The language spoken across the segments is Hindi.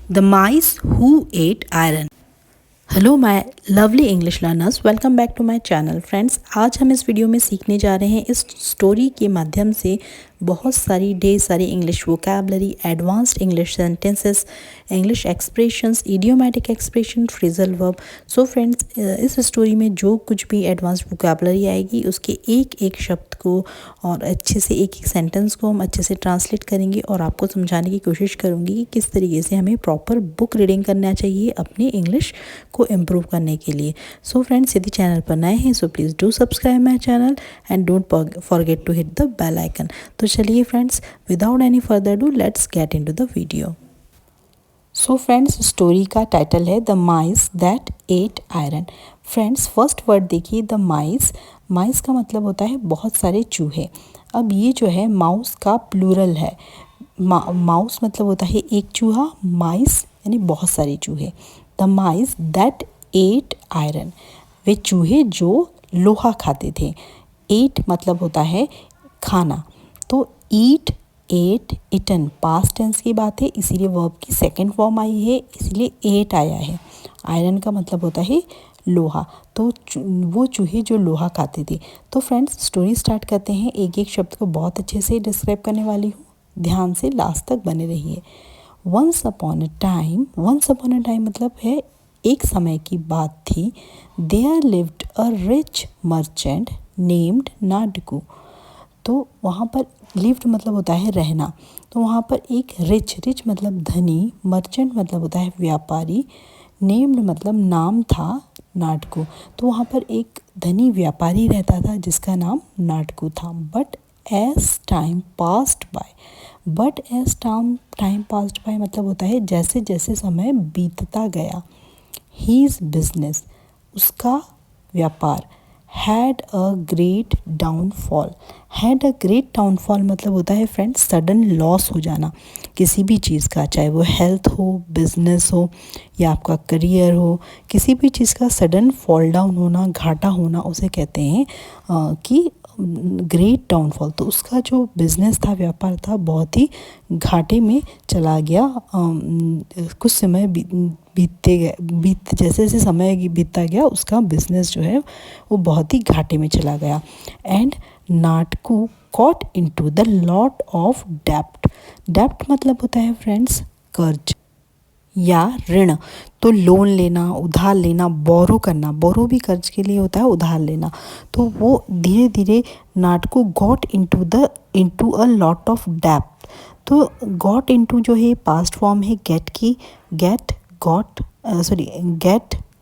The mice who ate iron. Hello my lovely English learners, welcome back to my channel. Friends, आज हम इस वीडियो में सीखने जा रहे हैं इस स्टोरी के माध्यम से बहुत सारी ढेर सारी English vocabulary, advanced English sentences, English expressions, idiomatic expression, phrasal verb. So friends, इस स्टोरी में जो कुछ भी एडवांस्ड वोकैबलरी आएगी उसके एक एक शब्द को और अच्छे से एक एक सेंटेंस को हम अच्छे से ट्रांसलेट करेंगे और आपको समझाने की कोशिश करूँगी कि किस तरीके से हमें प्रॉपर बुक रीडिंग करना चाहिए अपनी इंग्लिश को इम्प्रूव करने के लिए। सो फ्रेंड्स, यदि चैनल पर नए हैं so please do subscribe my channel and don't forget to hit the bell icon. तो चलिए friends, without any further do let's get into the video. So friends, story का टाइटल है the mice that ate iron. Friends, first word देखिए, द माइस। माइस का मतलब होता है बहुत सारे चूहे। अब ये जो है माउस का प्लूरल है। माउस मतलब होता है एक चूहा, माइस यानी बहुत सारे चूहे। The mice that ate iron, वे चूहे जो लोहा खाते थे। एट मतलब होता है खाना, तो ईट, एट, इटन पास्ट टेंस की बात है, इसीलिए वर्ब की सेकंड फॉर्म आई है, इसलिए एट आया है। आयरन का मतलब होता है लोहा, तो वो चूहे जो लोहा खाते थे। तो फ्रेंड्स, स्टोरी स्टार्ट करते हैं। एक एक शब्द को बहुत अच्छे से डिस्क्राइब करने वाली हूँ, ध्यान से लास्ट तक बने रहिए। Once upon a time, once upon a time मतलब है एक समय की बात थी। There lived a rich merchant named Nadku. तो वहाँ पर लिव्ड मतलब होता है रहना, तो वहाँ पर एक रिच मतलब धनी, मर्चेंट मतलब होता है व्यापारी, नेम्ड मतलब नाम था, नाटकू। तो वहाँ पर एक धनी व्यापारी रहता था जिसका नाम नाटकू था। But as time passed by मतलब होता है जैसे जैसे समय बीतता गया। हीज बिजनेस, उसका व्यापार, had a great downfall. Had a great downfall मतलब होता है फ्रेंड्स सडन लॉस हो जाना किसी भी चीज़ का, चाहे वो हेल्थ हो, बिजनेस हो या आपका करियर हो, किसी भी चीज़ का सडन फॉल डाउन होना, घाटा होना, उसे कहते हैं कि ग्रेट डाउनफॉल। तो उसका जो बिजनेस था, व्यापार था, बहुत ही घाटे में चला गया। कुछ समय बीत जैसे जैसे समय बीतता गया उसका बिजनेस जो है वो बहुत ही घाटे में चला गया। And नाटकू cot into the lot of डेप्ट। डेप्ट मतलब होता है फ्रेंड्स कर्ज या ऋण। तो लोन लेना, उधार लेना, बोरो करना, बोरो भी कर्ज के लिए होता है, उधार लेना। तो वो धीरे धीरे Natku got into a lot of डेप्ट। तो गॉट इनटू जो है पास्ट फॉर्म है गेट की, गेट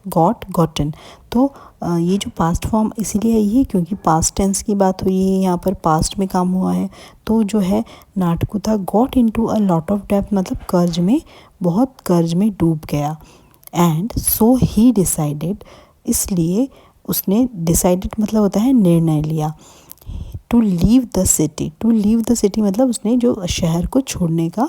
गॉट गॉटन। तो ये जो पास्ट फॉर्म इसीलिए आई है क्योंकि पास्ट टेंस की बात हुई है, यहाँ पर पास्ट में काम हुआ है। तो जो है नाटकू था got into a lot of डेप्ट मतलब कर्ज में, बहुत कर्ज में डूब गया। एंड सो ही डिसाइडेड, इसलिए उसने, डिसाइडेड मतलब होता है निर्णय लिया, टू लीव द सिटी मतलब उसने जो शहर को छोड़ने का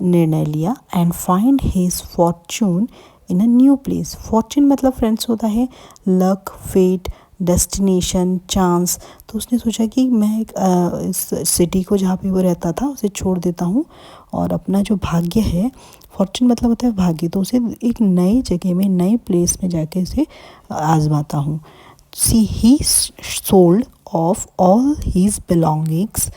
निर्णय लिया। And find his Fortune in a new place. Fortune मतलब फ्रेंड्स होता है लक, फेट, डेस्टिनेशन, चांस। तो उसने सोचा कि मैं इस सिटी को जहाँ पे वो रहता था उसे छोड़ देता हूँ और अपना जो भाग्य है, फॉर्चून मतलब होता है भाग्य, तो उसे एक नई जगह में, नए प्लेस में जाके उसे आजमाता हूँ। He sold off all his belongings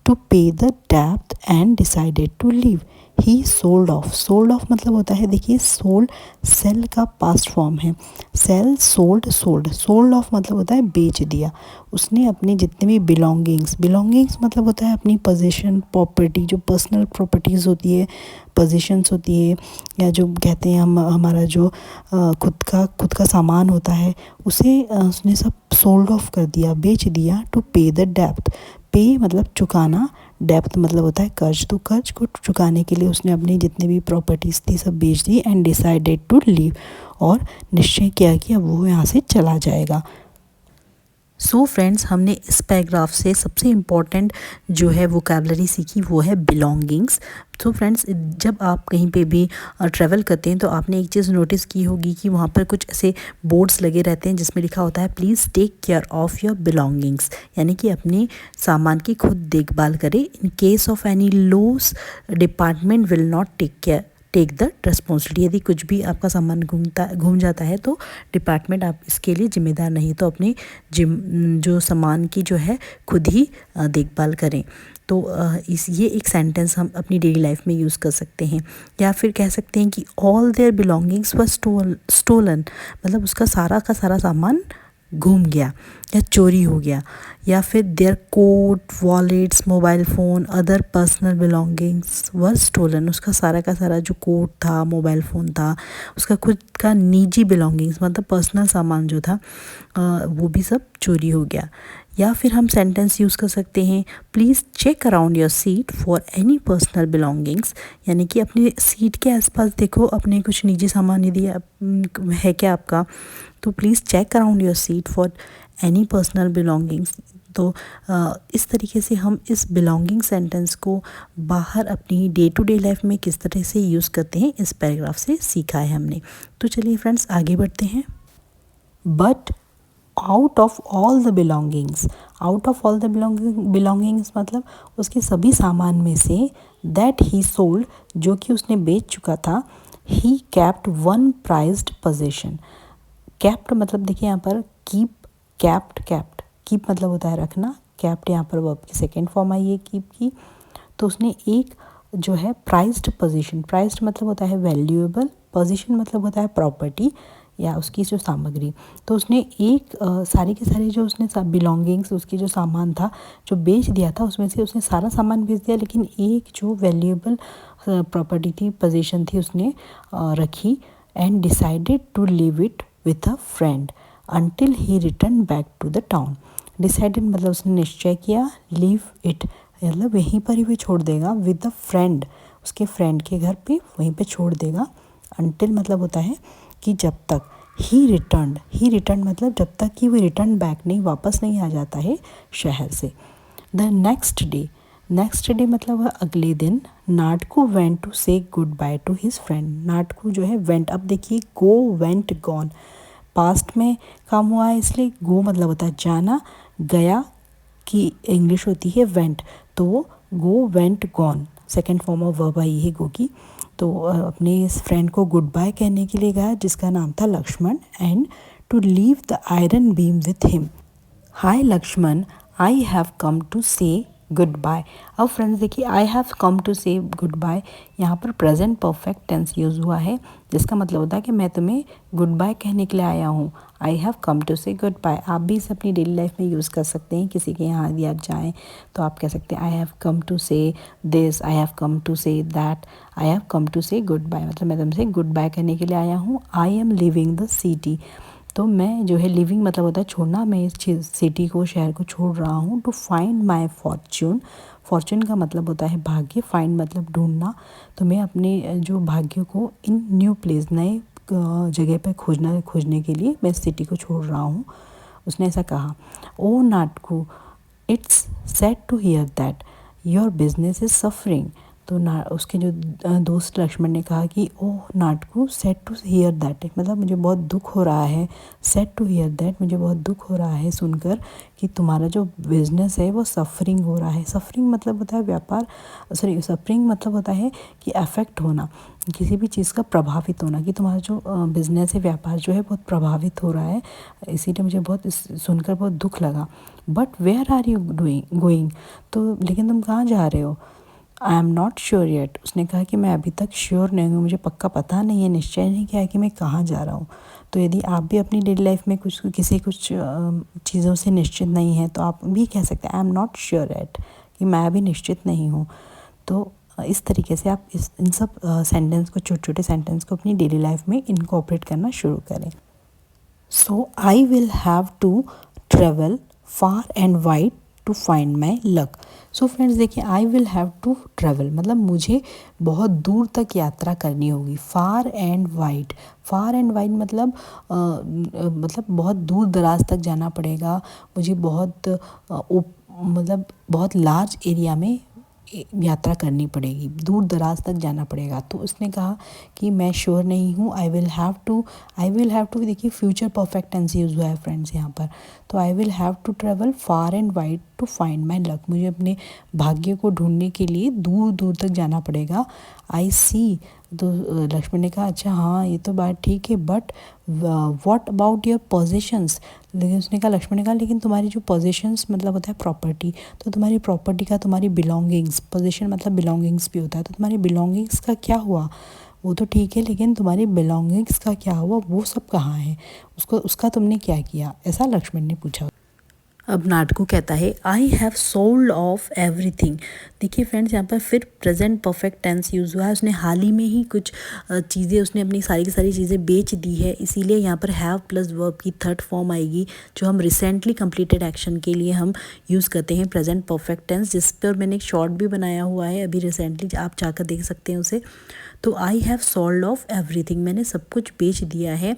to pay the डेब्ट and decided to leave. He sold off मतलब होता है, देखिए सोल्ड सेल का पास्ट फॉर्म है, सेल, सोल्ड ऑफ मतलब होता है बेच दिया। उसने अपने जितने भी बिलोंगिंग्स मतलब होता है अपनी पोजीशन, प्रॉपर्टी, जो पर्सनल प्रॉपर्टीज़ होती है, पोजीशंस होती है, या जो कहते हैं हम, हमारा जो खुद का सामान होता है, उसे उसने सब सोल्ड ऑफ कर दिया, बेच दिया। टू पे द डेब्ट, पे मतलब चुकाना, डेप्थ मतलब होता है कर्ज। तो कर्ज को चुकाने के लिए उसने अपनी जितनी भी प्रॉपर्टीज़ थी सब बेच दी। एंड डिसाइडेड टू लीव, और निश्चय किया कि अब वो यहाँ से चला जाएगा। सो फ्रेंड्स, हमने इस पैराग्राफ से सबसे इम्पॉर्टेंट जो है वोकैबलरी सीखी वो है बिलोंगिंग्स। तो फ्रेंड्स, जब आप कहीं पे भी ट्रैवल करते हैं तो आपने एक चीज़ नोटिस की होगी कि वहाँ पर कुछ ऐसे बोर्ड्स लगे रहते हैं जिसमें लिखा होता है please take care of your belongings, यानी कि अपने सामान की खुद देखभाल करें। In case of any loss department will not take care take the responsibility. यदि कुछ भी आपका सामान घूम जाता है तो डिपार्टमेंट आप इसके लिए जिम्मेदार नहीं, तो अपने जो सामान की जो है खुद ही देखभाल करें। तो ये एक सेंटेंस हम अपनी डेली लाइफ में यूज़ कर सकते हैं। या फिर कह सकते हैं कि all their belongings were stolen, मतलब उसका सारा का सारा सामान घूम गया या चोरी हो गया। या फिर their coat, wallets, mobile phone, other personal belongings were stolen, उसका सारा का सारा जो कोट था, मोबाइल फ़ोन था, उसका खुद का निजी बिलोंगिंग्स मतलब पर्सनल सामान जो था वो भी सब चोरी हो गया। या फिर हम सेंटेंस यूज़ कर सकते हैं, please check around your seat for any personal belongings, यानी कि अपनी सीट के आसपास देखो, अपने कुछ निजी सामान यदि है क्या आपका, तो please check around your seat for any personal belongings. तो इस तरीके से हम इस बिलोंगिंग सेंटेंस को बाहर अपनी डे टू डे लाइफ में किस तरह से यूज़ करते हैं, इस पैराग्राफ से सीखा है हमने। तो चलिए फ्रेंड्स आगे बढ़ते हैं। But out of all the belongings, out of all the belongings मतलब उसके सभी सामान में से, दैट ही सोल्ड, जो कि उसने बेच चुका था, he kept one prized position. Kept मतलब देखिए यहाँ पर कीप, कैप्ट कीप मतलब होता है रखना, कैप्ट यहाँ पर वर्ब की सेकेंड फॉर्म आई है कीप की। तो उसने एक जो है प्राइज्ड पोजीशन, प्राइज्ड मतलब होता है वैल्यूएबल, पोजीशन मतलब होता है प्रॉपर्टी या उसकी जो सामग्री। तो उसने एक सारे के सारे जो उसने बिलोंगिंग्स, उसकी जो सामान था जो बेच दिया था, उसमें से उसने सारा सामान बेच दिया, लेकिन एक जो वैल्यूएबल प्रॉपर्टी थी, पोजीशन थी, उसने रखी। And decided to leave it with a friend until he return back to the town. Decided मतलब उसने निश्चय किया, लीव इट मतलब वहीं पर ही वो छोड़ देगा, विद अ फ्रेंड उसके फ्रेंड के घर पे वहीं पे छोड़ देगा। अनटिल मतलब होता है कि जब तक, ही रिटर्न मतलब जब तक कि वो रिटर्न बैक नहीं, वापस नहीं आ जाता है शहर से। द नेक्स्ट डे मतलब अगले दिन, Natku went to say goodbye to his friend. Natku जो है वेंट, अब देखिए गो, वेंट, गॉन, पास्ट में काम हुआ है इसलिए गो मतलब होता है जाना, गया की इंग्लिश होती है वेंट, तो वो go, went, gone, second form of verb आई है गो की। तो अपने इस फ्रेंड को गुड बाय कहने के लिए गया जिसका नाम था Laxman, and to leave the iron beam with him. Hi Laxman, I have come to say goodbye. अब फ्रेंड्स देखिए, I have come to say goodbye, यहाँ पर प्रेजेंट परफेक्ट टेंस यूज़ हुआ है, जिसका मतलब होता है कि मैं तुम्हें गुड बाय कहने के लिए आया हूँ। आई have come to say good bye, आप भी इसे अपनी डेली लाइफ में यूज़ कर सकते हैं। किसी के यहाँ यदि आप जाएँ तो आप कह सकते हैं I have come to say this, I have come to say that, I have come to say goodbye मतलब मैं तुमसे गुड बाय करने के लिए आया हूँ। I am living the city, तो मैं जो है लिविंग मतलब होता है छोड़ना, मैं इस सिटी को, शहर को छोड़ रहा हूँ। To find my fortune, fortune का मतलब होता है भाग्य, फाइंड मतलब ढूंढना, तो मैं अपने जो भाग्य को इन न्यू प्लेस, नए जगह पर खोजने के लिए मैं सिटी को छोड़ रहा हूँ, उसने ऐसा कहा। Oh Natku, it's sad to hear that your business is suffering, तो उसके जो दोस्त लक्ष्मण ने कहा कि oh Natku, sad to hear that मतलब मुझे बहुत दुख हो रहा है, सैड टू हियर दैट मुझे बहुत दुख हो रहा है सुनकर कि तुम्हारा जो बिज़नेस है वो सफरिंग हो रहा है। सफरिंग मतलब होता है व्यापार, सॉरी सफरिंग मतलब होता है कि अफेक्ट होना, किसी भी चीज़ का प्रभावित होना, कि तुम्हारा जो बिज़नेस है, व्यापार जो है बहुत प्रभावित हो रहा है, इसीलिए मुझे बहुत सुनकर बहुत दुख लगा। But where are you going, तो लेकिन तुम कहाँ जा रहे हो। I am not sure yet, उसने कहा कि मैं अभी तक श्योर नहीं हूँ, मुझे पक्का पता नहीं है, निश्चय नहीं किया है कि मैं कहाँ जा रहा हूँ। तो यदि आप भी अपनी डेली लाइफ में कुछ चीज़ों से निश्चित नहीं है तो आप भी कह सकते हैं आई एम नॉट श्योर येट, कि मैं अभी निश्चित नहीं हूँ। तो इस तरीके से आप इन सब सेंटेंस को, छोटे छोटे सेंटेंस को अपनी डेली लाइफ में इनकॉर्पोरेट करना शुरू करें। So I will have to travel far and wide to find my luck. So friends देखिए, I will have to travel मतलब मुझे बहुत दूर तक यात्रा करनी होगी। Far and wide, far and wide मतलब बहुत दूर दराज तक जाना पड़ेगा मुझे, मतलब बहुत लार्ज एरिया में यात्रा करनी पड़ेगी, दूर दराज तक जाना पड़ेगा। तो उसने कहा कि मैं श्योर नहीं हूँ। आई विल हैव टू देखिए फ्यूचर परफेक्ट टेंस यूज़ हुआ है फ्रेंड्स यहाँ पर। तो I will have to travel far and wide to find my luck, मुझे अपने भाग्य को ढूंढने के लिए दूर दूर तक जाना पड़ेगा। आई सी तो लक्ष्मण ने कहा अच्छा हाँ ये तो बात ठीक है, but what about your possessions. लेकिन उसने कहा, लक्ष्मण ने कहा लेकिन तुम्हारी जो पोजेशंस मतलब होता है प्रॉपर्टी, तो तुम्हारी प्रॉपर्टी का, तुम्हारी बिलोंगिंग्स, पोजेशन मतलब बिलोंगिंग्स भी होता है, तो तुम्हारी बिलोंगिंग्स का क्या हुआ। वो तो ठीक है लेकिन तुम्हारी बिलोंगिंग्स का क्या हुआ, वो सब कहाँ है, उसको उसका तुमने क्या किया, ऐसा लक्ष्मण ने पूछा। अब नाटकू कहता है I have sold off everything. देखिए फ्रेंड्स, यहाँ पर फिर प्रेजेंट परफेक्ट टेंस यूज़ हुआ है। उसने हाल ही में ही कुछ चीज़ें, उसने अपनी सारी की सारी चीज़ें बेच दी है, इसीलिए यहाँ पर हैव प्लस वर्ब की थर्ड फॉर्म आएगी, जो हम रिसेंटली कंप्लीटेड एक्शन के लिए हम यूज़ करते हैं प्रेजेंट परफेक्ट टेंस, जिस पर मैंने एक शॉर्ट भी बनाया हुआ है अभी रिसेंटली, आप जाकर देख सकते हैं उसे। तो I have sold off everything, मैंने सब कुछ बेच दिया है।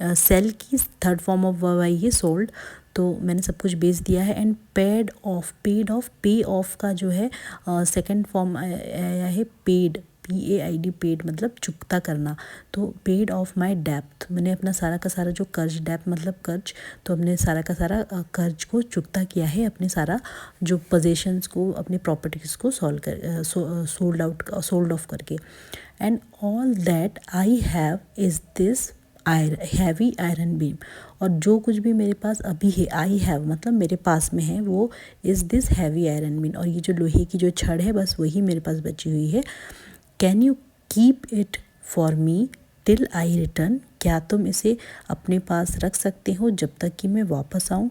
सेल की थर्ड फॉर्म ऑफ वर्ब आई है सोल्ड, तो मैंने सब कुछ बेच दिया है। And paid of, paid of, पे ऑफ का जो है सेकंड फॉर्म आया है पेड, PAID, पेड मतलब चुकता करना। तो पेड ऑफ माई डेप्थ, मैंने अपना सारा का सारा जो कर्ज, डेप्थ मतलब कर्ज, तो हमने सारा का सारा कर्ज को चुकता किया है, अपने सारा जो पोजेशंस को, अपने प्रॉपर्टीज़ को सोल्ड ऑफ करके। And all that I have is this heavy iron beam, और जो कुछ भी मेरे पास अभी है, आई हैव मतलब मेरे पास में है, वो is this heavy iron beam, और ये जो लोहे की जो छड़ है बस वही मेरे पास बची हुई है। Can you keep it for me till I return, क्या तुम इसे अपने पास रख सकते हो जब तक कि मैं वापस आऊँ।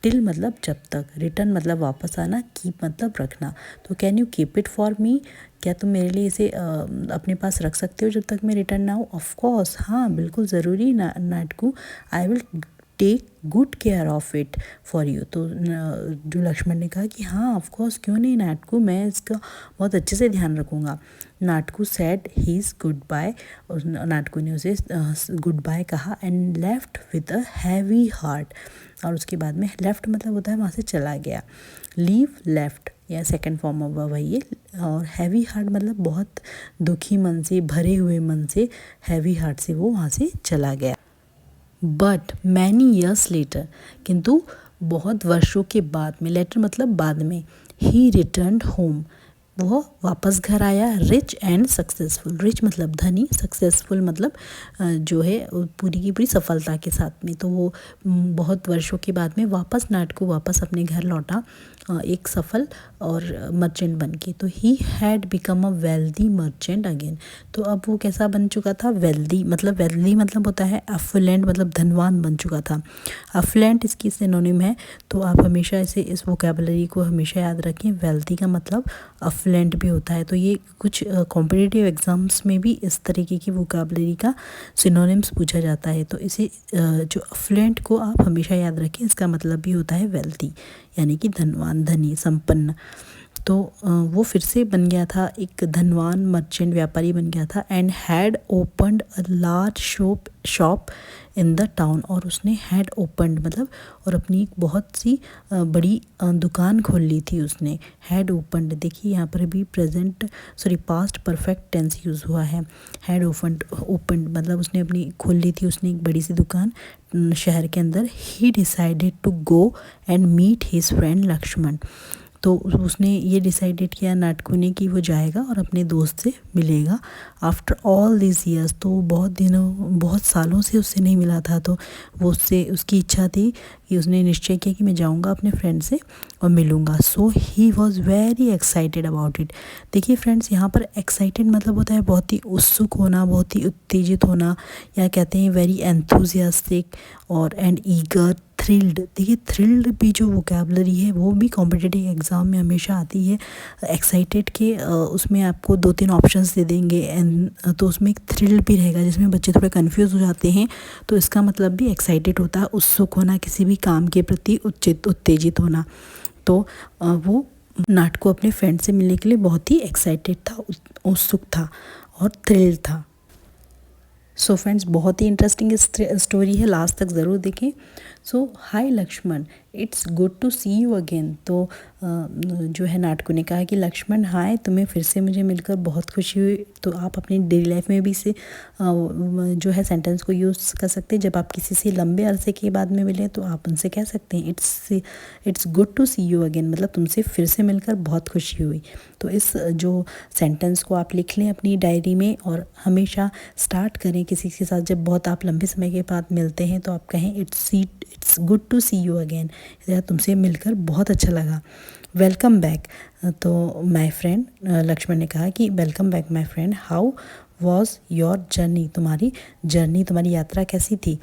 टिल मतलब जब तक, रिटर्न मतलब वापस आना, कीप मतलब रखना। तो can you keep it for me, क्या तुम मेरे लिए इसे अपने पास रख सकते हो जब तक मैं रिटर्न ना आऊँ। ऑफ कोर्स, हाँ बिल्कुल ज़रूरी Natku, I will take good care of it for you. तो जो लक्ष्मण ने कहा कि हाँ ऑफ कोर्स, क्यों नहीं नाटकू, मैं इसका बहुत अच्छे से ध्यान रखूँगा। नाटकू सेड हीज़ गुड बाय, और नाटकू ने उसे गुड बाय कहा। And left with a heavy heart, और उसके बाद में लेफ्ट मतलब होता है वहाँ से चला गया। लीव लेफ्ट या सेकंड फॉर्म ऑफ वर्ब है ये, और हैवी हार्ट मतलब बहुत दुखी मन से, भरे हुए मन से, हैवी हार्ट से वो वहाँ से चला गया। बट मैनी ईयर्स लेटर, किंतु बहुत वर्षों के बाद में, लेटर मतलब बाद में, ही रिटर्नड होम, वो वापस घर आया। रिच एंड सक्सेसफुल, रिच मतलब धनी, सक्सेसफुल मतलब जो है पूरी की पूरी सफलता के साथ में। तो वो बहुत वर्षों के बाद में वापस नाटकू वापस अपने घर लौटा, एक सफल और मर्चेंट बन के। तो he had become a wealthy merchant again, तो अब वो कैसा बन चुका था, वेल्दी मतलब होता है अफुलेंट, मतलब धनवान बन चुका था। अफुलेंट इसकी सिनोनिम है, तो आप हमेशा इस वोकैबुलरी को हमेशा याद रखें। वेल्दी का मतलब अफुलेंट भी होता है, तो ये कुछ कॉम्पिटिटिव एग्जाम्स में भी इस तरीके की वोकैबुलरी का सिनोनिम्स पूछा जाता है। तो इसे जो अफुलेंट को आप हमेशा याद रखें, इसका मतलब भी होता है वेल्दी, यानी कि धनवान, धनी, संपन्न। तो वो फिर से बन गया था, एक धनवान मर्चेंट व्यापारी बन गया था। And had opened a large shop in the town, और उसने हैड ओपनड मतलब, और अपनी एक बहुत सी बड़ी दुकान खोल ली थी उसने। हैड ओपनड, देखिए यहाँ पर भी पास्ट परफेक्ट टेंस यूज़ हुआ है। हैड ओपनड मतलब उसने अपनी खोल ली थी उसने एक बड़ी सी दुकान शहर के अंदर। He decided to go and meet his friend Laxman, तो उसने ये डिसाइडेड किया नाटकू ने कि वो जाएगा और अपने दोस्त से मिलेगा। आफ्टर ऑल दिस ईयर्स, तो बहुत सालों से उससे नहीं मिला था, तो वो उसकी इच्छा थी कि उसने निश्चय किया कि मैं जाऊंगा अपने फ्रेंड से और मिलूंगा। So he was very excited about it. देखिए फ्रेंड्स, यहाँ पर एक्साइटेड मतलब होता है बहुत ही उत्सुक होना, बहुत ही उत्तेजित होना, या कहते हैं वेरी एंथुजियास्टिक और एंड ईगर, थ्रिल्ड। देखिए थ्रिल्ड भी जो वोकैबुलरी है वो भी कॉम्पिटिटिव एग्ज़ाम में हमेशा आती है। एक्साइटेड के उसमें आपको 2-3 ऑप्शंस दे देंगे, एंड तो उसमें एक थ्रिल्ड भी रहेगा जिसमें बच्चे थोड़े कंफ्यूज हो जाते हैं। तो इसका मतलब भी एक्साइटेड होता है, उत्सुक होना, किसी भी काम के प्रति उत्तेजित होना। तो वो नाटकू अपने फ्रेंड से मिलने के लिए बहुत ही एक्साइटेड था, उत्सुक था और थ्रिल्ड था। सो फ्रेंड्स, बहुत ही इंटरेस्टिंग स्टोरी है, लास्ट तक ज़रूर देखें। So hi Lakshman, it's good to see you again. तो जो है नाटकू ने कहा कि लक्ष्मण हाय, तुम्हें फिर से मुझे मिलकर बहुत खुशी हुई। तो आप अपनी डेली लाइफ में भी इसे जो है सेंटेंस को यूज़ कर सकते हैं। जब आप किसी से लंबे अरसे के बाद में मिले तो आप उनसे कह सकते हैं it's good to see you again, मतलब तुमसे फिर से मिलकर बहुत खुशी हुई। तो इस जो सेंटेंस को आप लिख लें अपनी डायरी में और हमेशा स्टार्ट करें किसी के साथ। जब बहुत आप लंबे समय के बाद मिलते हैं तो आप कहें it's good to see you again, तुमसे मिलकर बहुत अच्छा लगा। Welcome back. तो माय फ्रेंड, लक्ष्मण ने कहा कि welcome back my friend, how was your journey, तुम्हारी यात्रा कैसी थी।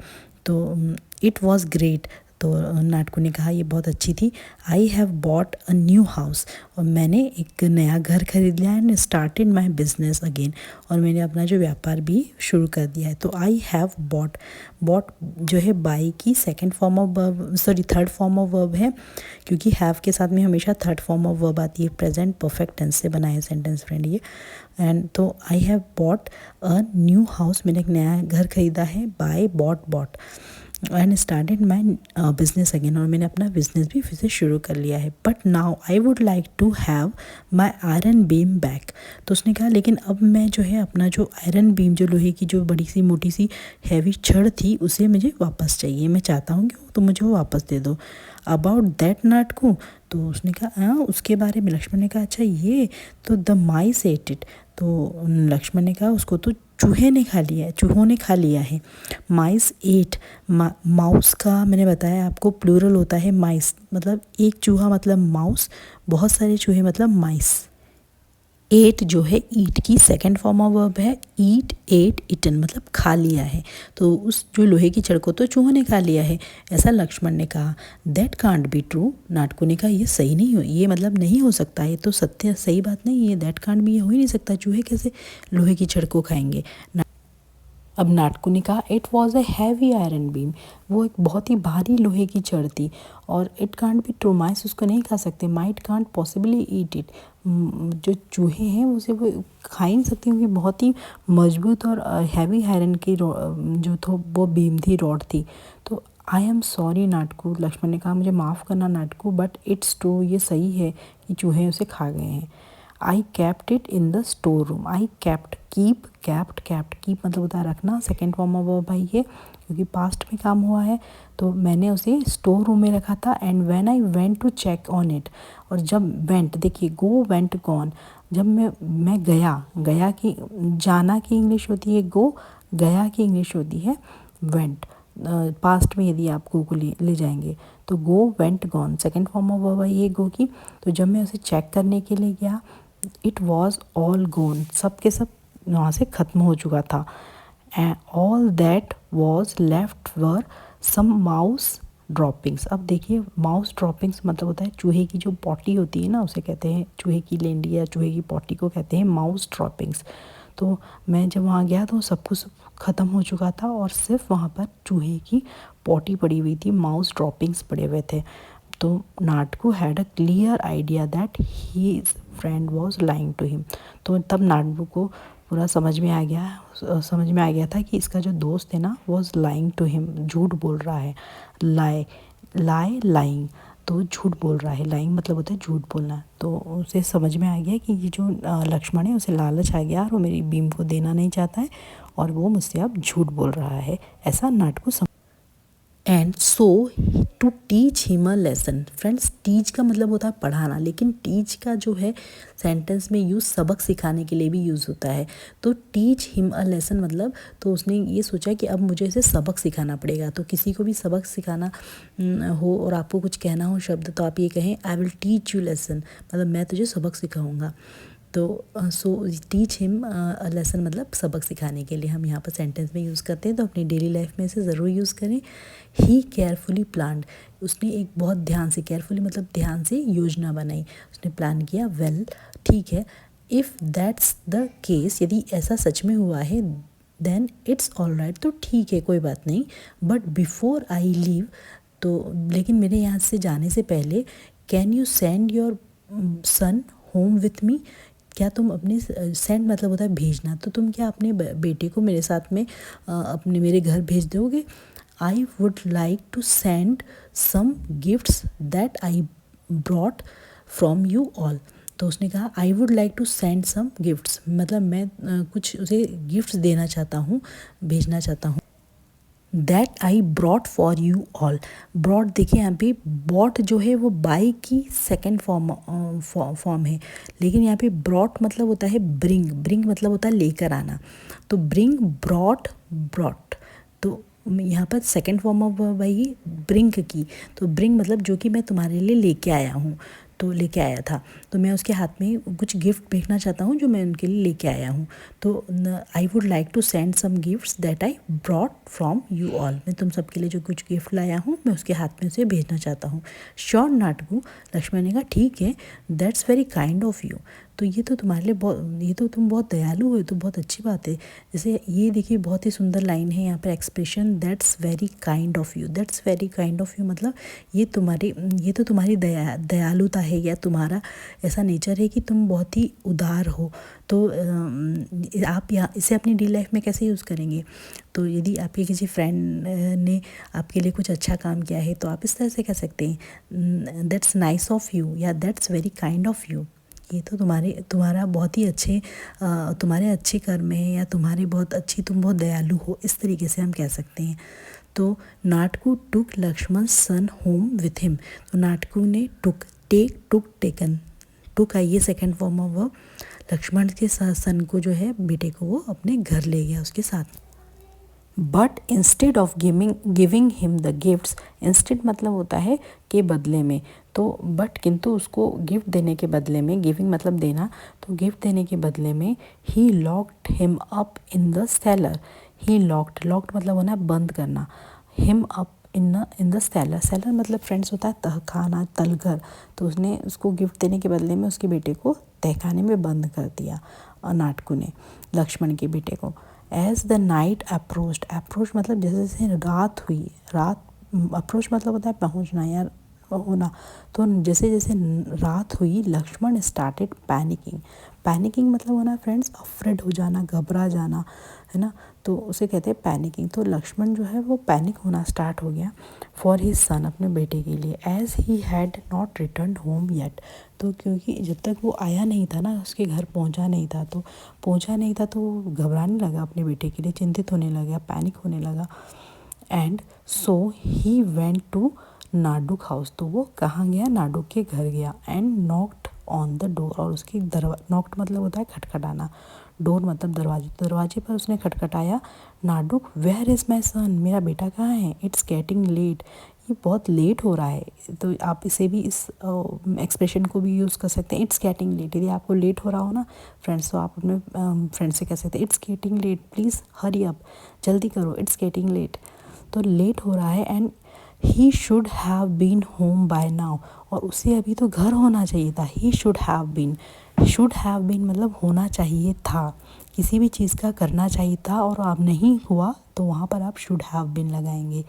तो इट वॉज ग्रेट। तो नाटकू ने कहा ये बहुत अच्छी थी। आई have bought a new house, और मैंने एक नया घर खरीद लिया and started my business again, और मैंने अपना जो व्यापार भी शुरू कर दिया है। तो आई हैव बॉट जो है बाई की थर्ड फॉर्म ऑफ वर्ब है, क्योंकि हैव के साथ में हमेशा थर्ड फॉर्म ऑफ वर्ब आती है। प्रेजेंट परफेक्ट टेंस से बना है सेंटेंस फ्रेंड ये। एंड तो I have bought a new house, मैंने एक नया घर खरीदा है। Buy bought and started my business again, और मैंने अपना बिजनेस भी फिर से शुरू कर लिया है। But now I would like to have my iron beam back. तो उसने कहा लेकिन अब मैं जो है अपना जो आयरन बीम, जो लोहे की जो बड़ी सी मोटी सी हैवी छड़ थी, उसे मुझे वापस चाहिए। मैं चाहता हूँ कि तुम मुझे वो वापस दे दो। अबाउट दैट नाटकू, तो उसने कहा हाँ उसके बारे में। लक्ष्मण ने कहा अच्छा ये, तो द माइस एट इट। तो लक्ष्मण ने कहा उसको तो चूहों ने खा लिया है। माइस एट, माउस का मैंने बताया आपको प्लूरल होता है माइस, मतलब एक चूहा मतलब माउस, बहुत सारे चूहे मतलब माइस। एट जो है ईट की सेकंड फॉर्म ऑफ वर्ब है। ईट, एट, इटन, मतलब खा लिया है। तो उस जो लोहे की छड़ को तो चूहों ने खा लिया है, ऐसा लक्ष्मण ने कहा। दैट कांट बी ट्रू, नाटकू ने कहा ये सही नहीं हो, ये मतलब नहीं हो सकता, ये तो सही बात नहीं है। दैट कांट बी, ये हो ही नहीं सकता, चूहे कैसे लोहे की छड़ को खाएंगे। अब नाटकू ने कहा it was a heavy iron beam, वो एक बहुत ही भारी लोहे की छड़ थी। और इट कांट बी ट्रू, माइस उसको नहीं खा सकते। Might can't possibly eat it, जो चूहे हैं उसे वो खा ही नहीं सकते, क्योंकि बहुत ही मजबूत और हैवी आयरन की जो थो वो बीम थी, रॉड थी। तो आई एम सॉरी नाटकू, लक्ष्मण ने कहा मुझे माफ़ करना नाटकू, बट इट्स ट्रू, ये सही है कि चूहे उसे खा गए हैं। I kept it in the store room. I kept, keep मतलब होता है रखना, सेकेंड फॉर्म ऑफ वर्ब है ये, क्योंकि पास्ट में काम हुआ है। तो मैंने उसे स्टोर रूम में रखा था। And when I went to check on it, और जब वेंट, देखिए गो, वेंट, गॉन, जब मैं गया की, जाना की इंग्लिश होती है गो, गया की इंग्लिश होती है वेंट। पास्ट में यदि आप गो को ले जाएंगे तो go, went, gone, second form of verb है ये गो की। तो जब मैं उसे चेक करने के लिए गया, इट वॉज ऑल गोन, सब के सब वहाँ से ख़त्म हो चुका था। And all that was left were some mouse droppings. अब देखिए माउस ड्रॉपिंग्स मतलब होता है चूहे की जो पॉटी होती है ना, उसे कहते हैं चूहे की लेंडी या चूहे की पॉटी को कहते हैं माउस ड्रॉपिंग्स। तो मैं जब वहाँ गया तो सब कुछ ख़त्म हो चुका था और सिर्फ वहाँ पर चूहे की पॉटी पड़ी हुई थी, माउस ड्रॉपिंग्स पड़े हुए थे। तो Natku had a clear idea that his friend was lying to him. तो तब नाटकू को पूरा समझ में आ गया था कि इसका जो दोस्त है ना वॉज लाइंग टू हिम, झूठ बोल रहा है। लाइंग, तो झूठ बोल रहा है। लाइंग मतलब होता है झूठ बोलना। तो उसे समझ में आ गया कि ये जो लक्ष्मण है उसे लालच आ गया और वो मेरी बीम को देना नहीं चाहता है और वो मुझसे अब झूठ बोल रहा है, ऐसा Natku and so to teach him a lesson. Friends, teach का मतलब होता है पढ़ाना, लेकिन टीच का जो है सेंटेंस में यूज़ सबक सिखाने के लिए भी यूज़ होता है। तो टीच हिम अ लेसन मतलब, तो उसने ये सोचा कि अब मुझे इसे सबक सिखाना पड़ेगा। तो किसी को भी सबक सिखाना हो और आपको कुछ कहना हो शब्द, तो आप ये कहें I will teach you lesson, मतलब मैं तुझे सबक सिखाऊंगा। तो सो टीच हिम अ लेसन मतलब सबक सिखाने के लिए हम यहाँ पर सेंटेंस में यूज़ करते हैं। तो अपनी डेली लाइफ में इसे ज़रूर यूज़ करें। ही केयरफुली प्लान्ड, उसने एक बहुत ध्यान से, केयरफुली मतलब ध्यान से योजना बनाई, उसने प्लान किया। वेल, ठीक है। इफ़ दैट्स द केस, यदि ऐसा सच में हुआ है, देन इट्स ऑल राइट, तो ठीक है कोई बात नहीं। बट बिफोर आई लीव, तो लेकिन मेरे यहाँ से जाने से पहले, can you send your son home with me, क्या तुम अपने, सेंड मतलब होता है भेजना, तो तुम क्या अपने बेटे को मेरे साथ में अपने मेरे घर भेज दोगे। I would like to send some gifts that I brought from you all. तो उसने कहा I would like to send some gifts, मतलब मैं कुछ उसे गिफ्ट्स देना चाहता हूँ, भेजना चाहता हूँ। That I brought for you all. Brought देखिए यहाँ पे बॉट जो है वो बाई की सेकेंड फॉर्म है, लेकिन यहाँ पे ब्रॉट मतलब होता है ब्रिंग, ब्रिंग मतलब होता है लेकर आना। तो ब्रिंग, ब्रॉट, ब्रॉट। तो यहाँ पर second form of verb I bring की। तो ब्रिंग मतलब जो कि मैं तुम्हारे लिए लेके आया हूँ, तो लेके आया था। तो मैं उसके हाथ में कुछ गिफ्ट भेजना चाहता हूँ जो मैं उनके लिए लेके आया हूँ। तो I would like to send some gifts that I brought from you all. मैं तुम सबके लिए जो कुछ गिफ्ट लाया हूँ मैं उसके हाथ में उसे भेजना चाहता हूँ। श्योर नाटकू, लक्ष्मण ने कहा ठीक है, that's very kind of you. तो ये तो तुम्हारे लिए बहुत, ये तो तुम बहुत दयालु हो, तो बहुत अच्छी बात है। जैसे ये देखिए बहुत ही सुंदर लाइन है यहाँ पर, expression that's very kind of you. That's very kind of you मतलब ये तो तुम्हारी दयालुता है, या तुम्हारा ऐसा नेचर है कि तुम बहुत ही उदार हो। तो आप यहाँ इसे अपनी डेली लाइफ में कैसे यूज़ करेंगे? तो यदि आपके किसी फ्रेंड ने आपके लिए कुछ अच्छा काम किया है तो आप इस तरह से कह सकते हैं दैट्स नाइस ऑफ यू, या that's very kind of you. ये तो तुम्हारा बहुत ही अच्छे तुम्हारे अच्छे कर्म है, या तुम्हारे बहुत अच्छी, तुम बहुत दयालु हो, इस तरीके से हम कह सकते हैं। तो Natku took Laxman son home with him. तो नाटकू ने टुक टेकन, टुक आई ये second form of verb. Laxman के साथ सन को जो है बेटे को वो अपने घर ले गया उसके साथ। But instead of giving him the gifts, instead मतलब होता है के बदले में। तो बट किंतु उसको गिफ्ट देने के बदले में, गिविंग मतलब देना, तो गिफ्ट देने के बदले में he locked him up in the cellar. He locked मतलब होना बंद करना, him up in the cellar. Cellar मतलब फ्रेंड्स होता है तहखाना, तलघर। तो उसने उसको गिफ्ट देने के बदले में उसके बेटे को तहखाने में बंद कर दिया नाटकू ने, लक्ष्मण के बेटे को। As the night approached, approach मतलब जैसे जैसे रात हुई, रात, अप्रोच मतलब होता है पहुंचना या होना। तो जैसे जैसे रात हुई लक्ष्मण स्टार्टेड पैनिकिंग। पैनिकिंग मतलब होना फ्रेंड्स अफ्रेड हो जाना, घबरा जाना, है ना। तो उसे कहते हैं पैनिकिंग। तो लक्ष्मण जो है वो पैनिक होना स्टार्ट हो गया फॉर हिज सन, अपने बेटे के लिए। As he had not return home yet. तो क्योंकि जब तक वो आया नहीं था ना, उसके घर पहुंचा नहीं था, तो वो घबराने लगा अपने बेटे के लिए, चिंतित होने लगा, पैनिक होने लगा। And so he went to Naduk house. तो वो कहाँ गया? नाडुक के घर गया। And knocked on the door, और उसकी नॉक्ड मतलब होता है खटखटाना, डोर मतलब दरवाजे, तो दरवाजे पर उसने खटखटाया। नाडुक वेयर इज़ माई सन, मेरा बेटा कहाँ है? इट्स गेटिंग लेट, ये बहुत लेट हो रहा है। तो आप इसे भी, इस एक्सप्रेशन को भी यूज़ कर सकते हैं, इट्स गेटिंग लेट। यदि आपको लेट हो रहा हो ना फ्रेंड्स, तो आप अपने फ्रेंड से कह सकते हैं it's getting late, please hurry up, जल्दी करो, इट्स गेटिंग लेट। तो लेट हो रहा है। And he should have been home by now, और उसे अभी तो घर होना चाहिए था। ही शुड हैव बीन मतलब होना चाहिए था, किसी भी चीज़ का करना चाहिए था, और अब नहीं हुआ तो वहाँ पर आप शुड हैव बीन लगाएंगे।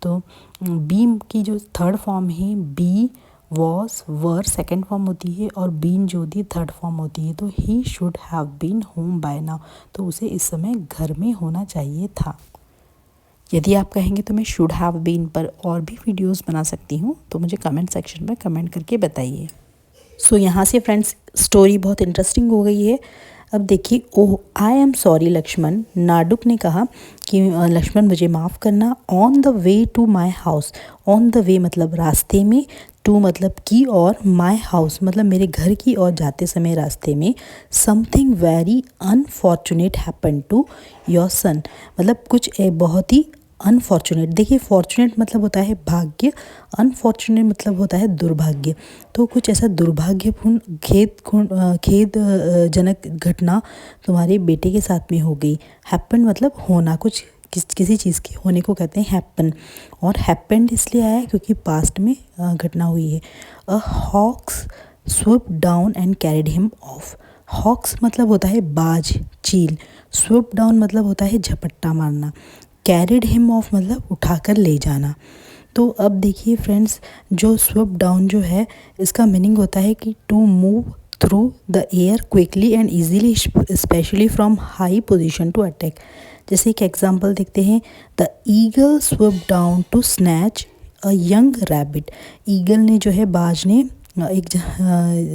तो बी की जो थर्ड फॉर्म है, be, was, were second form होती है, और बीन जो होती है थर्ड फॉर्म होती है। तो he should have been home by now, तो उसे इस समय घर में होना चाहिए था। यदि आप कहेंगे तो मैं शुड हैव बीन पर और भी वीडियोस बना सकती हूँ, तो मुझे कमेंट सेक्शन में कमेंट करके बताइए। सो यहाँ से फ्रेंड्स स्टोरी बहुत इंटरेस्टिंग हो गई है। अब देखिए, oh I am sorry Laxman, Naduk ने कहा कि लक्ष्मण मुझे माफ़ करना। On the way to my house, on the way मतलब रास्ते में, टू मतलब की, और माई हाउस मतलब मेरे घर की और जाते समय रास्ते में, something very unfortunate happen to your son, मतलब कुछ बहुत ही अनफॉर्चुनेट। देखिए फॉर्चुनेट मतलब होता है भाग्य, अनफॉर्चुनेट मतलब होता है दुर्भाग्य। तो कुछ ऐसा दुर्भाग्यपूर्ण खेदजनक घटना तुम्हारे बेटे के साथ में हो गई। हैपन मतलब होना, कुछ किसी चीज़ के होने को कहते हैं हैपन। और हैपेंड इसलिए आया है क्योंकि पास्ट में घटना हुई है। A hawks swept down and carried him off. Hawks मतलब होता है बाज, चील। स्विप डाउन मतलब होता है झपट्टा मारना। कैरिड हिम ऑफ मतलब उठाकर ले जाना। तो अब देखिए फ्रेंड्स, जो स्विप डाउन जो है इसका मीनिंग होता है कि to move through the air quickly and easily, specially from high position to attack. जैसे एक एग्जाम्पल देखते हैं, the eagle swoop down to snatch a young rabbit. Eagle ने जो है, बाज ने एक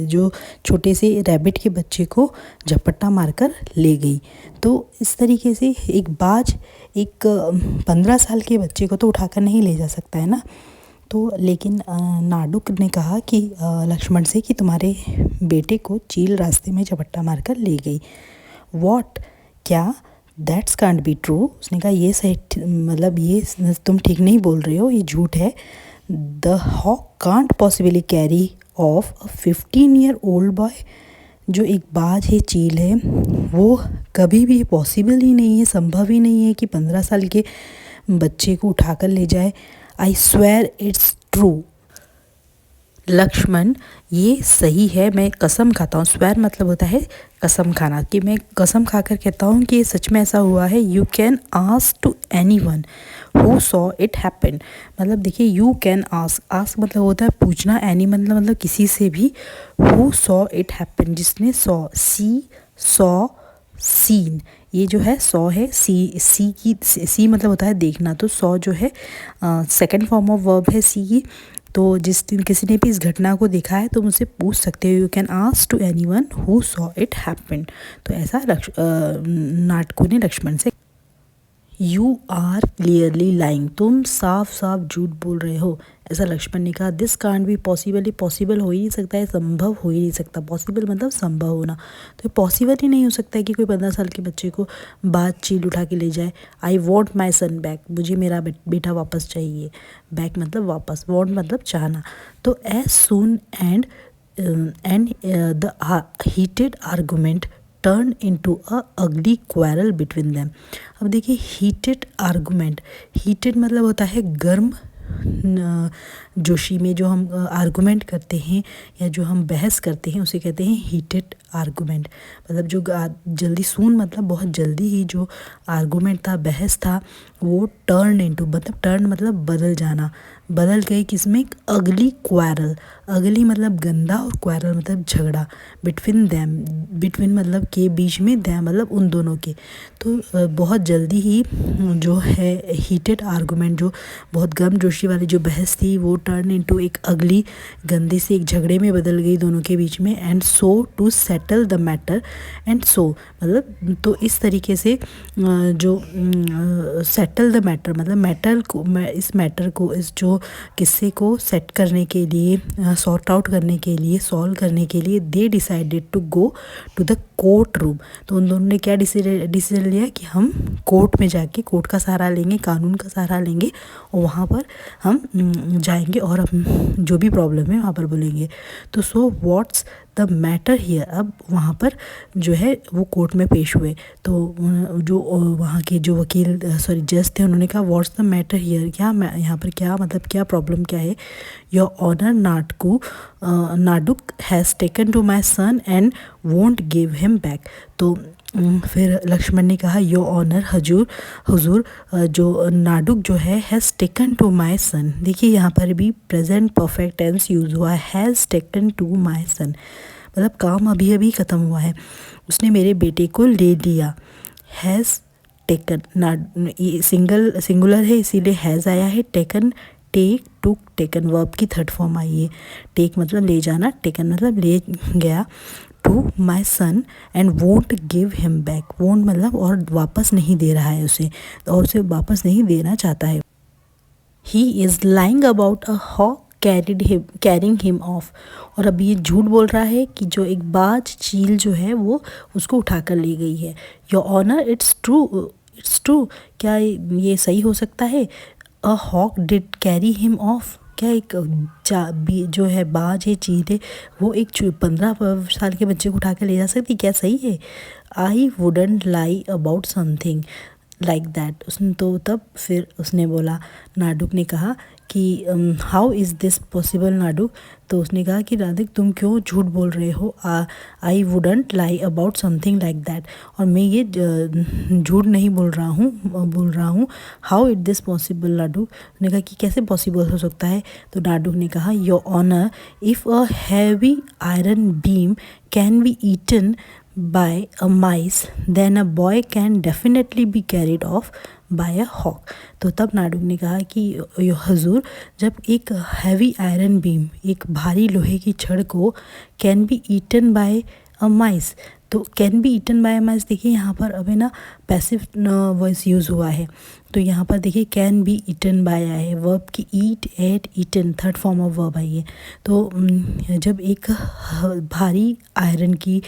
जो छोटे से रैबिट के बच्चे को झपट्टा मारकर ले गई। तो इस तरीके से एक बाज एक 15 साल के बच्चे को तो उठाकर नहीं ले जा सकता है ना। तो लेकिन नाडुक ने कहा कि लक्ष्मण से कि तुम्हारे बेटे को चील रास्ते में झपट्टा मारकर ले गई। वॉट, क्या, दैट्स कांट बी ट्रू। उसने कहा ये सही, मतलब ये तुम ठीक नहीं बोल रहे हो, ये झूठ है। The hawk can't possibly carry off a 15-year-old boy. जो एक बाज है, चील है, वो कभी भी पॉसिबल ही नहीं है, संभव ही नहीं है कि 15 साल के बच्चे को उठाकर ले जाए। I swear it's true. Laxman, ये सही है, मैं कसम खाता हूँ। स्वेयर मतलब होता है कसम खाना, कि मैं कसम खाकर कहता हूँ कि ये सच में ऐसा हुआ है। You can ask to anyone who saw it happen. मतलब देखिए, यू कैन आस्क मतलब होता है पूछना, एनी मतलब किसी से भी, हु सॉ इट हैपन जिसने सॉ, सॉ, सीन, ये जो है सॉ है, सी मतलब होता है देखना, तो सॉ जो है सेकंड फॉर्म ऑफ वर्ब है सी की। तो जिस दिन किसी ने भी इस घटना को देखा है तो मुझसे पूछ सकते हो, you can ask to anyone who saw it happen. तो ऐसा नाटकू ने लक्ष्मण से। यू आर क्लियरली लाइंग, तुम साफ साफ झूठ बोल रहे हो, ऐसा लक्ष्मण ने कहा। This can't be possible, possible हो ही नहीं सकता है, संभव हो ही नहीं सकता। पॉसिबल मतलब संभव होना, तो पॉसिबल ही नहीं हो सकता है कि कोई 15 साल के बच्चे को बाज चील उठा के ले जाए। I want my sun back, मुझे मेरा बेटा वापस चाहिए। बैक मतलब वापस, वॉन्ट मतलब चाहना। तो as soon and the heated argument turn into a ugly quarrel between them. अब देखिए, हीटेड आर्गूमेंट, हीटेड मतलब होता है गर्म जोशी में जो हम आर्गूमेंट करते हैं या जो हम बहस करते हैं उसे कहते हैं हीटेड आर्गूमेंट। मतलब जो जल्दी, सून मतलब बहुत जल्दी ही जो आर्गूमेंट था, बहस था, वो टर्न इनटू मतलब टर्न मतलब बदल जाना, बदल गई किसमें, अगली क्वारल। अगली मतलब गंदा और क्वारल मतलब झगड़ा। बिटवीन दैम, बिटवीन मतलब के बीच में, दैम मतलब उन दोनों के। तो बहुत जल्दी ही जो है हीटेड आर्गूमेंट, जो बहुत गर्म जोशी वाली जो बहस थी, वो टर्न इनटू एक अगली गंदे से एक झगड़े में बदल गई दोनों के बीच में। And so to settle the matter, and so मतलब तो इस तरीके से जो सेटल द मैटर मतलब मैटर को, इस मैटर को, इस जो किस्से को सेट करने के लिए, सॉर्ट आउट करने के लिए, सॉल्व करने के लिए, they decided to go to the court room. तो उन दोनों ने क्या डिसीजन लिया कि हम कोर्ट में जाके कोर्ट का सहारा लेंगे, कानून का सहारा लेंगे, और वहाँ पर हम जाएंगे और हम जो भी प्रॉब्लम है वहाँ पर बोलेंगे। तो so what's the matter here, अब वहाँ पर जो है वो कोर्ट में पेश हुए। तो जो वहाँ के जो वकील जज थे, उन्होंने कहा व्हाट्स द मैटर हियर, क्या यहाँ पर क्या मतलब क्या प्रॉब्लम क्या है। Your honour Naduk has taken to my son and won't give him back. तो फिर लक्ष्मण ने कहा, योर ऑनर, हुजूर, जो नाडुक जो है, हैज़ टेकन टू माई सन। देखिए यहाँ पर भी प्रेजेंट परफेक्ट टेंस यूज़ हुआ है, हैज़ टेकन टू माई सन मतलब काम अभी अभी ख़त्म हुआ है, उसने मेरे बेटे को ले लिया। हैज़ टेकन, सिंगुलर है इसीलिए हैज़ आया है। Taken, take, took, taken verb की थर्ड फॉर्म आई है। टेक मतलब ले जाना, टेकन मतलब ले गया। To my son and won't give him back, won't मतलब और वापस नहीं दे रहा है उसे, और उसे वापस नहीं देना चाहता है। He is lying about a hawk carrying him off. और अब ये झूठ बोल रहा है कि जो एक बाज चील जो है वो उसको उठाकर ले गई है। योर ऑनर, इट्स ट्रू, क्या ये सही हो सकता है। A hawk did carry him off, क्या एक जो है बाज है, चील है, वो एक 15 साल के बच्चे को उठा कर ले जा सकती, क्या सही है। I wouldn't lie about something like that. उसने तो तब फिर उसने बोला, नाडुक ने कहा कि how is this possible Nadu. तो उसने कहा कि राधिक तुम क्यों झूठ बोल रहे हो, I wouldn't lie about something like that, और मैं ये झूठ नहीं बोल रहा हूँ। How it this possible Nadu. उसने कहा कि कैसे पॉसिबल हो सकता है। तो नाडू ने कहा your honour, if a heavy iron beam can be eaten by a mice, then a boy can definitely be carried off by a hawk। तो तब नाडू ने कहा कि यो हजूर, जब एक हैवी आयरन बीम, एक भारी लोहे की छड़ को कैन बी ईटन बाय अ माइस, तो कैन बी ईटन बाय माइस, देखिए यहाँ पर अभी ना पैसिव वॉइस यूज़ हुआ है। तो यहाँ पर देखिए कैन बी ईटन बाय आया है, वर्ब की eat, ate, eaten third form of verb आई है। तो जब एक भारी आयरन की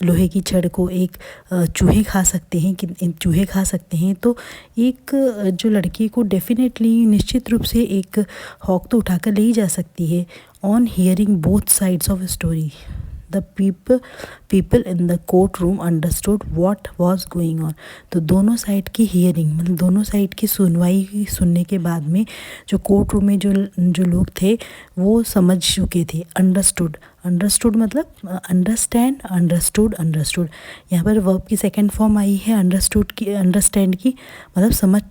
लोहे की छड़ को एक चूहे खा सकते हैं, कि चूहे खा सकते हैं, तो एक जो लड़की को डेफिनेटली निश्चित रूप से एक हॉक तो उठाकर ले ही जा सकती है। On hearing both sides of story the people in the court room understood what was going on. तो दोनों साइड की हियरिंग मतलब दोनों साइड की सुनवाई सुनने के बाद में जो कोर्ट रूम में जो लोग थे वो समझ चुके थे। अंडरस्टूड मतलब अंडरस्टैंड, अंडरस्टूड यहाँ पर वर्ब की सेकंड फॉर्म आई है अंडरस्टैंड की, मतलब समझ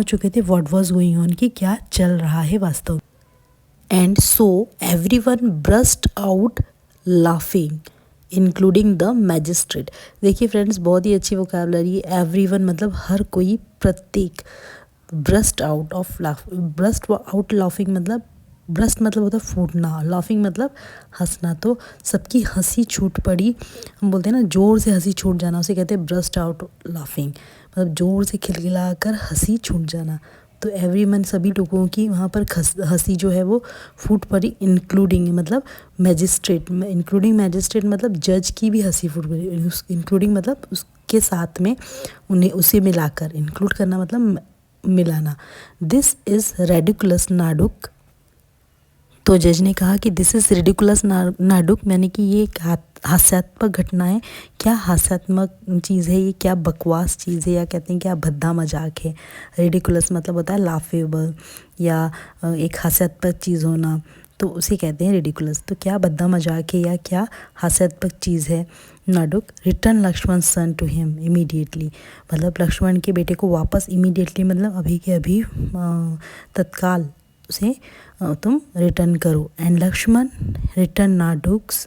चुके थे व्हाट वाज गोइंग ऑन, कि क्या चल रहा है वास्तव। And so everyone burst out laughing including the magistrate. देखिए फ्रेंड्स, बहुत ही अच्छी वोकैबुलरी है। एवरीवन मतलब हर कोई, प्रत्येक। ब्रस्ट आउट लाफिंग मतलब ब्रस्ट मतलब होता है फूटना, लाफिंग मतलब हंसना। तो सबकी हंसी छूट पड़ी, हम बोलते हैं ना ज़ोर से हंसी छूट जाना, उसे कहते हैं ब्रस्ट आउट लाफिंग, मतलब ज़ोर से खिलखिला कर हंसी छूट जाना। तो एवरीवन सभी लोगों की वहाँ पर हंसी जो है वो फूट पड़ी, इंक्लूडिंग मतलब मैजिस्ट्रेट मतलब जज की भी हंसी फूट पड़ी, इंक्लूडिंग मतलब उसके साथ में उन्हें उसे मिलाकर, इंक्लूड करना मतलब मिलाना। This is ridiculous Naduk. तो जज ने कहा कि दिस इज़ रिडिकुलस नाडुक, यानी कि ये एक हास्यात्मक घटना है। क्या हास्यात्मक चीज़ है ये, क्या बकवास चीज़ है, या कहते हैं क्या भद्दा मजाक है। रिडिकुलस मतलब होता है लाफेबल या एक हास्यात्मक चीज़ होना, तो उसे कहते हैं रिडिकुलस। तो क्या भद्दा मजाक है या क्या हास्यात्मक चीज़ है। Naduk return Lakshman son to him immediately, मतलब लक्ष्मण के बेटे को वापस इमीडिएटली मतलब अभी के अभी तत्काल उसे तुम रिटर्न करो। And Lakshman return Naduk's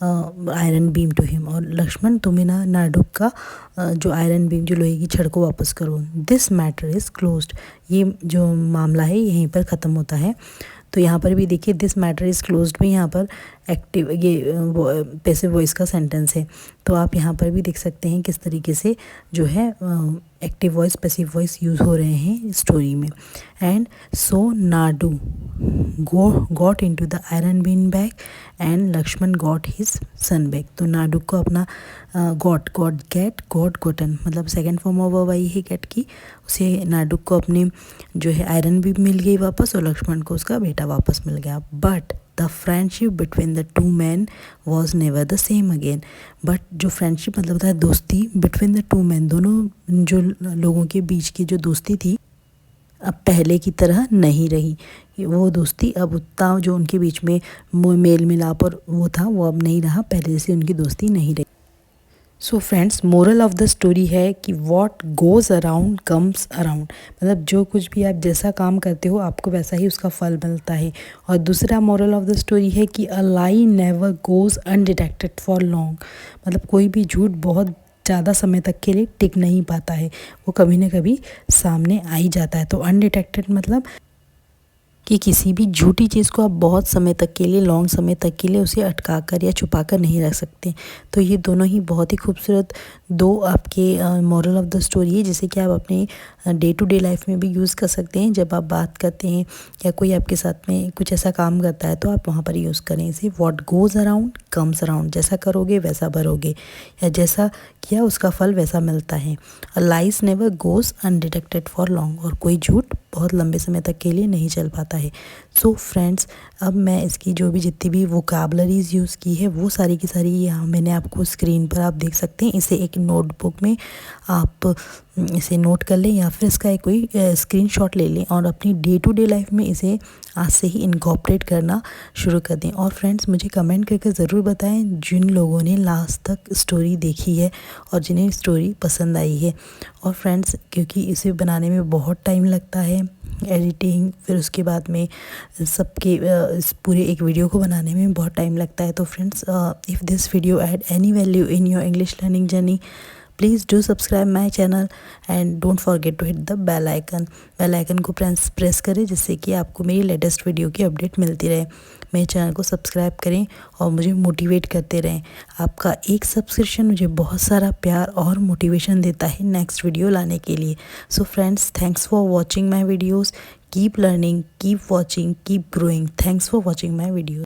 iron beam to him, और लक्ष्मण तुम्हें ना नाडुक का जो आयरन बीम, जो लोहे की छड़ को वापस करो। दिस मैटर इज़ क्लोज्ड, ये जो मामला है यहीं पर ख़त्म होता है। तो यहाँ पर भी देखिए दिस मैटर इज़ क्लोज्ड में यहाँ पर एक्टिव ये पैसिव वॉइस का सेंटेंस है। तो आप यहाँ पर भी देख सकते हैं किस तरीके से जो है active voice passive voice use हो रहे हैं स्टोरी में। And so Nadu got into the iron beam back and Laxman got his son back. तो नाडू को अपना गोटन मतलब सेकेंड फॉर्म ऑफ वर्ब आई है गेट की, उसे नाडू को अपने जो है आयरन भी मिल गई वापस और लक्ष्मण को उसका बेटा वापस मिल गया। But the friendship between the two man was never the same again. But जो फ्रेंडशिप मतलब होता है दोस्ती, बिटवीन द टू मैन दोनों जो लोगों के बीच की जो दोस्ती थी अब पहले की तरह नहीं रही। वो दोस्ती अब उतना जो उनके बीच में मेल मिलाप और वो था वो अब नहीं रहा, पहले जैसी उनकी दोस्ती नहीं रही। So friends, moral of the story है कि what goes around comes around, मतलब जो कुछ भी आप जैसा काम करते हो आपको वैसा ही उसका फल मिलता है। और दूसरा मोरल ऑफ द स्टोरी है कि a lie never goes undetected for long, मतलब कोई भी झूठ बहुत ज़्यादा समय तक के लिए टिक नहीं पाता है, वो कभी ना कभी सामने आ ही जाता है। तो अनडिटेक्टेड मतलब कि किसी भी झूठी चीज़ को आप बहुत समय तक के लिए, लॉन्ग समय तक के लिए उसे अटका कर या छुपा कर नहीं रख सकते। तो ये दोनों ही बहुत ही खूबसूरत दो आपके मॉरल ऑफ द स्टोरी है, जिसे कि आप अपने डे टू डे लाइफ में भी यूज़ कर सकते हैं। जब आप बात करते हैं या कोई आपके साथ में कुछ ऐसा काम करता है तो आप वहाँ पर यूज़ करें इसे। What goes around comes around, जैसा करोगे वैसा भरोगे, या जैसा किया उसका फल वैसा मिलता है। A lies never goes undetected for long, और कोई झूठ बहुत लंबे समय तक के लिए नहीं चल पाता है। सो फ्रेंड्स, अब मैं इसकी जो भी जितनी भी वोकैबुलरीज़ यूज़ की है वो सारी की सारी यहाँ मैंने आपको स्क्रीन पर आप देख सकते हैं। इसे एक नोटबुक में आप इसे नोट कर लें या फिर इसका एक कोई स्क्रीनशॉट ले लें और अपनी डे टू डे लाइफ में इसे आज से ही इनकॉर्पोरेट करना शुरू कर दें। और फ्रेंड्स, मुझे कमेंट करके ज़रूर बताएं जिन लोगों ने लास्ट तक स्टोरी देखी है और जिन्हें स्टोरी पसंद आई है। और फ्रेंड्स, क्योंकि इसे बनाने में बहुत टाइम लगता है, एडिटिंग, फिर उसके बाद में सबके इस पूरे एक वीडियो को बनाने में बहुत टाइम लगता है। तो friends, if this video add any value in your English learning journey, please do subscribe my channel and don't forget to hit the bell icon. Bell icon को प्रेस करें जिससे कि आपको मेरी लेटेस्ट वीडियो की अपडेट मिलती रहे। मेरे चैनल को सब्सक्राइब करें और मुझे मोटिवेट करते रहें। आपका एक सब्सक्रिप्शन मुझे बहुत सारा प्यार और मोटिवेशन देता है नेक्स्ट वीडियो लाने के लिए। So friends, thanks for watching my videos. Keep learning, keep watching, keep growing. Thanks for watching my video.